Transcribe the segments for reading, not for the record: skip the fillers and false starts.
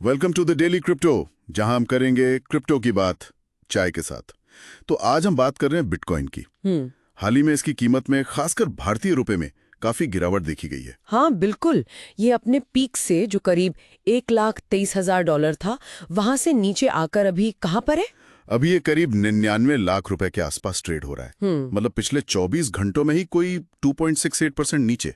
Welcome to the daily crypto, जहां हम करेंगे क्रिप्टो की बात चाय के साथ। तो आज हम बात कर रहे हैं बिटकॉइन की। हाल ही में इसकी कीमत में, खासकर भारतीय रुपए में, काफी गिरावट देखी गई है। हाँ बिल्कुल। ये अपने पीक से जो करीब $1,23,000 था, वहां से नीचे आकर अभी कहाँ पर है? अभी ये करीब 99 लाख रुपए के आसपास ट्रेड हो रहा है। मतलब पिछले 24 घंटों में ही कोई 2.68% नीचे।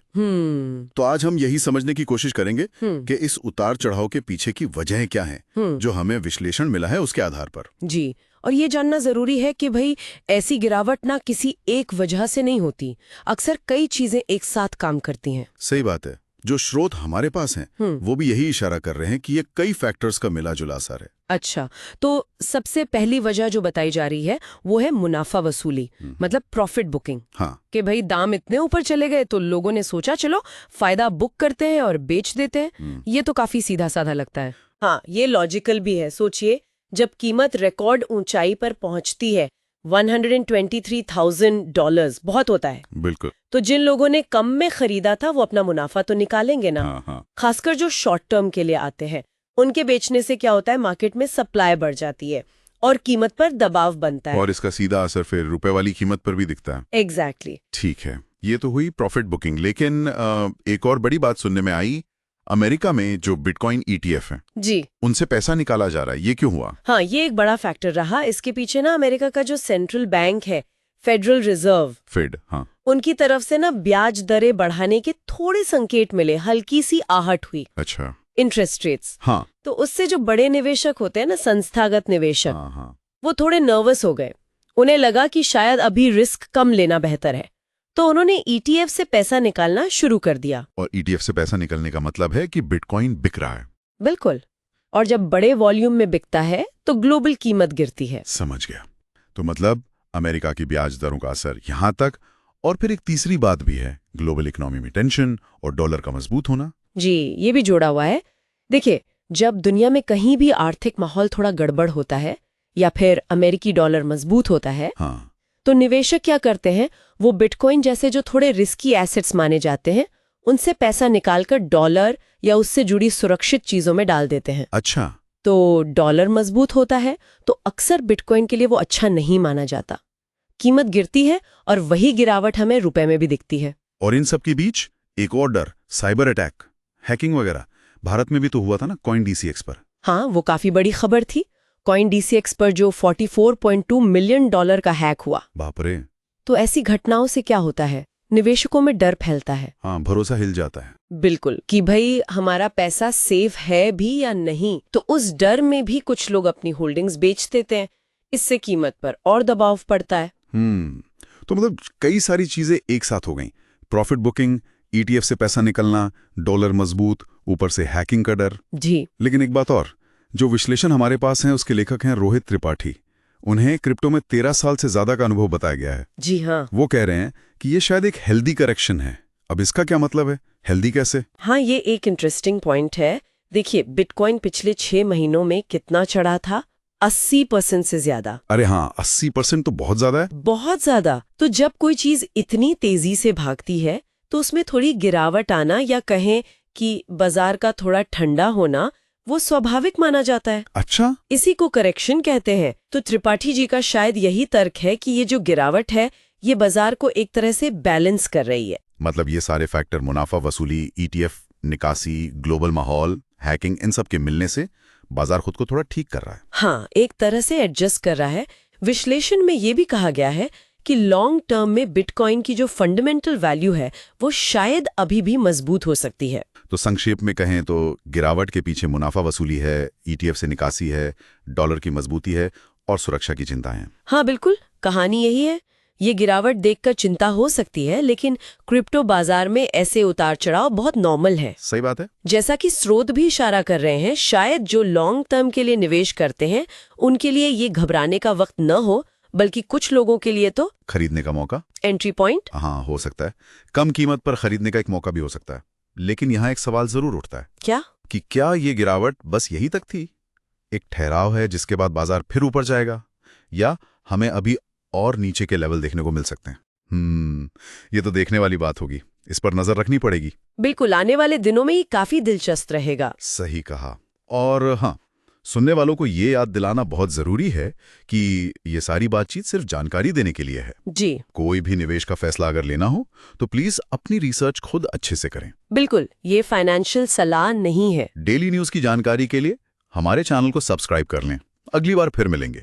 तो आज हम यही समझने की कोशिश करेंगे कि इस उतार चढ़ाव के पीछे की वजहें क्या हैं, जो हमें विश्लेषण मिला है उसके आधार पर। जी, और ये जानना जरूरी है कि भाई ऐसी गिरावट ना किसी एक वजह से नहीं होती। अक्सर कई चीजें एक साथ काम करती हैं। सही बात है। जो स्रोत हमारे पास हैं, वो भी यही इशारा कर रहे हैं कि ये कई फैक्टर्स का मिला जुला असर है। अच्छा, तो सबसे पहली वजह जो बताई जा रही है वो है मुनाफा वसूली, मतलब प्रॉफिट बुकिंग। हाँ, कि भाई दाम इतने ऊपर चले गए तो लोगों ने सोचा चलो फायदा बुक करते हैं और बेच देते हैं। ये तो काफी सीधा साधा लगता है। हाँ, ये लॉजिकल भी है। सोचिए, जब कीमत रिकॉर्ड ऊंचाई पर पहुंचती है, $123,000 बहुत होता है। बिल्कुल। तो जिन लोगों ने कम में खरीदा था वो अपना मुनाफा तो निकालेंगे ना। हाँ। खासकर जो शॉर्ट टर्म के लिए आते हैं, उनके बेचने से क्या होता है, मार्केट में सप्लाई बढ़ जाती है और कीमत पर दबाव बनता है। और इसका सीधा असर फिर रुपए वाली कीमत पर भी दिखता है। एग्जैक्टली। ठीक है, ये तो हुई प्रॉफिट बुकिंग। लेकिन एक और बड़ी बात सुनने में आई, अमेरिका में जो बिटकॉइन ETF हैं, जी, उनसे पैसा निकाला जा रहा है। ये क्यों हुआ? हाँ, ये एक बड़ा फैक्टर रहा। इसके पीछे ना अमेरिका का जो सेंट्रल बैंक है, फेडरल रिजर्व, फेड, हाँ, उनकी तरफ से ना ब्याज दरें बढ़ाने के थोड़े संकेत मिले, हल्की सी आहट हुई। अच्छा, इंटरेस्ट रेट्स। हाँ, तो उससे जो बड़े निवेशक होते हैं ना, संस्थागत निवेशक, हाँ, वो थोड़े नर्वस हो गए। उन्हें लगा कि शायद अभी रिस्क कम लेना बेहतर है, तो उन्होंने ETF से पैसा निकालना शुरू कर दिया। और ETF से पैसा निकलने का मतलब है कि बिटकॉइन बिक रहा है। बिल्कुल। और जब बड़े वॉल्यूम में बिकता है तो ग्लोबल कीमत गिरती है। समझ गया। तो मतलब अमेरिका की ब्याज दरों का असर यहां तक। और फिर एक तीसरी बात भी है, ग्लोबल इकोनॉमी में टेंशन और डॉलर का मजबूत होना। जी, ये भी जोड़ा हुआ है। देखिए, जब दुनिया में कहीं भी आर्थिक माहौल थोड़ा गड़बड़ होता है या फिर अमेरिकी डॉलर मजबूत होता है, हाँ, तो निवेशक क्या करते हैं, वो बिटकॉइन जैसे जो थोड़े रिस्की एसेट्स माने जाते हैं, उनसे पैसा निकालकर डॉलर या उससे जुड़ी सुरक्षित चीजों में डाल देते हैं। अच्छा, तो डॉलर मजबूत होता है तो अक्सर बिटकॉइन के लिए वो अच्छा नहीं माना जाता। कीमत गिरती है और वही गिरावट हमें रुपए में भी दिखती है। और इन सब के बीच एक और डर, साइबर अटैक, हैकिंग वगैरह। भारत में भी तो हुआ था ना, CoinDCX पर। हाँ, वो काफी बड़ी खबर थी। CoinDCX पर जो $44.2 मिलियन का हैक हुआ। बाप रे। तो ऐसी घटनाओं से क्या होता है, निवेशकों में डर फैलता है। हाँ, भरोसा हिल जाता है। बिल्कुल, कि भाई हमारा पैसा सेफ है भी या नहीं। तो उस डर में भी कुछ लोग अपनी होल्डिंग्स बेच देते हैं। इससे कीमत पर और दबाव पड़ता है। तो मतलब कई सारी चीजें एक साथ हो गईं। प्रॉफिट बुकिंग, ETF से पैसा निकलना, डॉलर मजबूत, ऊपर से हैकिंग का डर। जी, लेकिन एक बात और, जो विश्लेषण हमारे पास है उसके लेखक हैं रोहित त्रिपाठी। उन्हें क्रिप्टो में 13 साल से ज्यादा का अनुभव बताया गया है। जी हाँ। वो कह रहे हैं कि ये शायद एक हेल्दी करेक्शन है। अब इसका क्या मतलब है? हेल्दी कैसे? हाँ, ये एक इंटरेस्टिंग पॉइंट है। देखिए, बिटकॉइन पिछले 6 महीनों में कितना चढ़ा था? 80% से ज्यादा। अरे हाँ, 80% तो बहुत ज्यादा है। बहुत ज्यादा। तो जब कोई चीज इतनी तेजी से भागती है तो उसमें थोड़ी गिरावट आना, या कहें कि बाजार का थोड़ा ठंडा होना, वो स्वाभाविक माना जाता है। अच्छा, इसी को करेक्शन कहते हैं। तो त्रिपाठी जी का शायद यही तर्क है कि ये जो गिरावट है, ये बाजार को एक तरह से बैलेंस कर रही है। मतलब ये सारे फैक्टर, मुनाफा वसूली, ETF निकासी, ग्लोबल माहौल, हैकिंग, इन सब के मिलने से बाजार खुद को थोड़ा ठीक कर रहा है। हाँ, एक तरह से एडजस्ट कर रहा है। विश्लेषण में ये भी कहा गया है कि लॉन्ग टर्म में बिटकॉइन की जो फंडामेंटल वैल्यू है, वो शायद अभी भी मजबूत हो सकती है। तो संक्षेप में कहें तो गिरावट के पीछे मुनाफा वसूली है, ETF से निकासी है, डॉलर की मजबूती है और सुरक्षा की चिंता है। हाँ बिल्कुल, कहानी यही है। ये गिरावट देखकर चिंता हो सकती है, लेकिन क्रिप्टो बाजार में ऐसे उतार चढ़ाव बहुत नॉर्मल है। सही बात है। जैसा कि स्रोत भी इशारा कर रहे हैं, शायद जो लॉन्ग टर्म के लिए निवेश करते हैं उनके लिए ये घबराने का वक्त न हो, बल्कि कुछ लोगों के लिए तो खरीदने का मौका, एंट्री पॉइंट। हाँ, हो सकता है। कम कीमत पर खरीदने का एक मौका भी हो सकता है। लेकिन यहाँ एक सवाल जरूर उठता है। क्या? कि क्या ये गिरावट बस यही तक थी? एक ठहराव है जिसके बाद बाजार फिर ऊपर जाएगा, या हमें अभी और नीचे के लेवल देखने को मिल सकते हैं? ये तो देखने वाली बात होगी। इस पर नजर रखनी पड़ेगी। बिल्कुल, आने वाले दिनों में ये काफी दिलचस्प रहेगा। सही कहा। और हाँ, सुनने वालों को ये याद दिलाना बहुत जरूरी है कि ये सारी बातचीत सिर्फ जानकारी देने के लिए है जी। कोई भी निवेश का फैसला अगर लेना हो तो प्लीज अपनी रिसर्च खुद अच्छे से करें। बिल्कुल, ये फाइनेंशियल सलाह नहीं है। डेली न्यूज की जानकारी के लिए हमारे चैनल को सब्सक्राइब कर लें। अगली बार फिर मिलेंगे।